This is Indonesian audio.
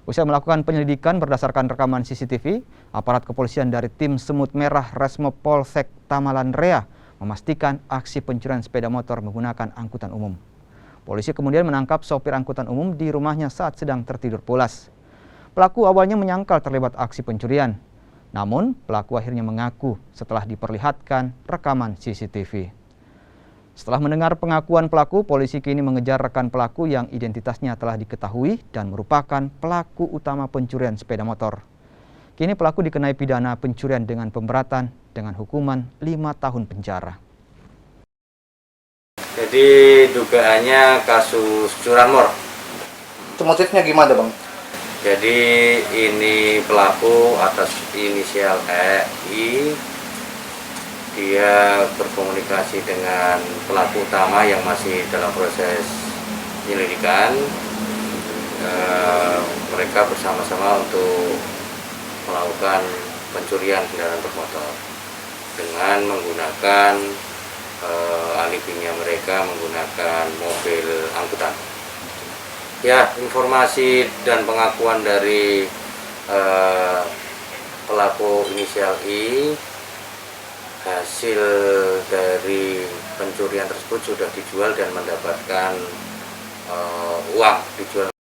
Usai melakukan penyelidikan berdasarkan rekaman CCTV, aparat kepolisian dari tim Semut Merah Resmo Polsek Tamalan Rea memastikan aksi pencurian sepeda motor menggunakan angkutan umum. Polisi kemudian menangkap sopir angkutan umum di rumahnya saat sedang tertidur pulas. Pelaku awalnya menyangkal terlibat aksi pencurian. Namun, pelaku akhirnya mengaku setelah diperlihatkan rekaman CCTV. Setelah mendengar pengakuan pelaku, polisi kini mengejar rekan pelaku yang identitasnya telah diketahui dan merupakan pelaku utama pencurian sepeda motor. Kini pelaku dikenai pidana pencurian dengan pemberatan dengan hukuman 5 tahun penjara. Jadi dugaannya kasus curanmor. Itu motifnya gimana, Bang? Jadi ini pelaku atas inisial I, dia berkomunikasi dengan pelaku utama yang masih dalam proses penyelidikan. Mereka bersama-sama untuk melakukan pencurian kendaraan bermotor dengan menggunakan alibinya mereka menggunakan mobil angkutan. Ya, informasi dan pengakuan dari pelaku inisial I, hasil dari pencurian tersebut sudah dijual dan mendapatkan uang dijual.